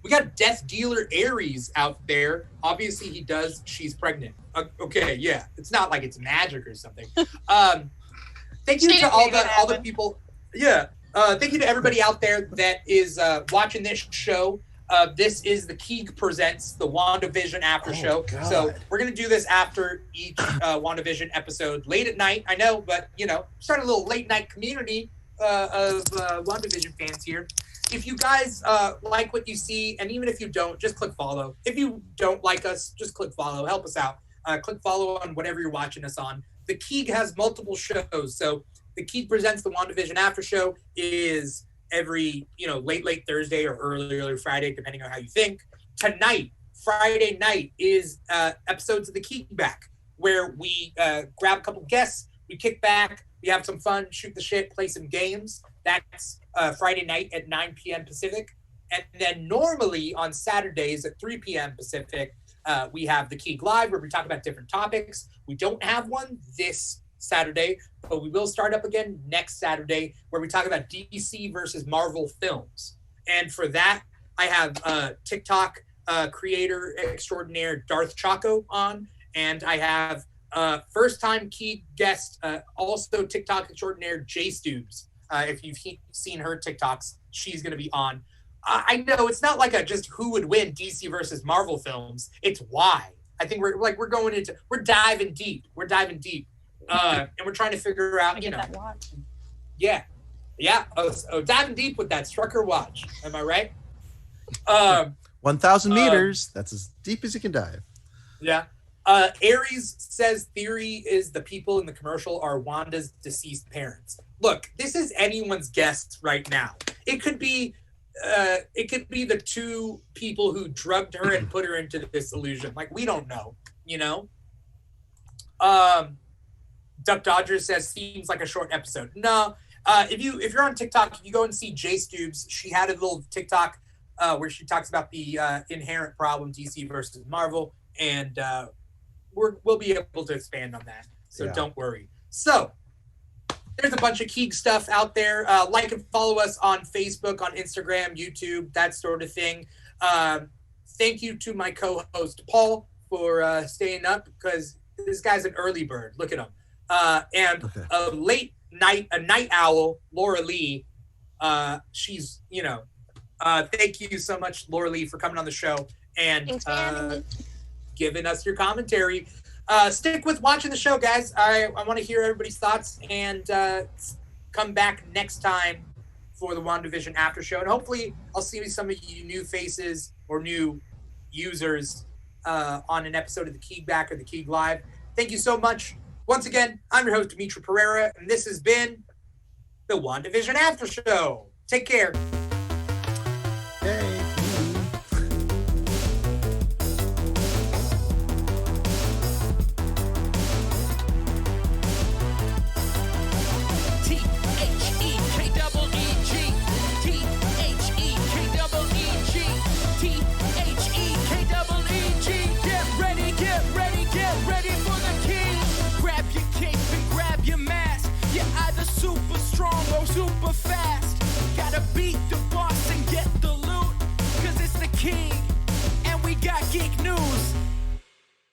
We got Death Dealer Aries out there. Obviously, he does. She's pregnant. Okay, yeah. It's not like it's magic or something. Thank you to all the people. Yeah. Thank you to everybody out there that is watching this show. This is the Keeg Presents, the WandaVision After Show.
God.
So we're going to do this after each WandaVision episode, late at night. I know, but, start a little late night community of WandaVision fans here. If you guys like what you see, and even if you don't, just click follow. If you don't like us, just click follow. Help us out. Click follow on whatever you're watching us on. The Keeg has multiple shows. So the Keeg Presents, the WandaVision After Show is every, late Thursday or early Friday, depending on how you think. Tonight, Friday night, is episodes of the Keeg Back, where we grab a couple guests. We kick back, we have some fun, shoot the shit, play some games. That's Friday night at 9 p.m. Pacific. And then normally on Saturdays at 3 p.m. Pacific, we have the Keeg Live where we talk about different topics. We don't have one this Saturday, but we will start up again next Saturday where we talk about DC versus Marvel films. And for that, I have TikTok creator extraordinaire Darth Chaco on, and I have first-time Keeg guest, also TikTok extraordinaire Jay Stubes. If you've seen her TikToks, she's going to be on. I know it's not like a just who would win DC versus Marvel films. It's why. I think we're diving deep. We're diving deep. And we're trying to figure out,
That watch.
Yeah. Oh, diving deep with that Strucker watch. Am I right?
1,000 meters. That's as deep as you can dive.
Yeah. Aries says theory is the people in the commercial are Wanda's deceased parents. Look, this is anyone's guess right now. It could be the two people who drugged her and put her into this illusion. Like, we don't know, you know? Duck Dodgers says seems like a short episode. No. If you're on TikTok, if you go and see Jay Stubes, she had a little TikTok where she talks about the inherent problem DC versus Marvel, and we'll be able to expand on that. So Don't worry. So there's a bunch of Keeg stuff out there. Like and follow us on Facebook, on Instagram, YouTube, that sort of thing. Thank you to my co-host Paul for staying up, because this guy's an early bird. Look at him. And a night owl, Loralee. She's, thank you so much, Loralee, for coming on the show and giving us your commentary. Stick with watching the show, guys. I want to hear everybody's thoughts, and come back next time for the WandaVision After Show. And hopefully I'll see some of you new faces or new users on an episode of the Keeg Back or the Keeg Live. Thank you so much. Once again, I'm your host, Dimithri Perera, and this has been the WandaVision After Show. Take care.
Yay.
Super strong or super fast.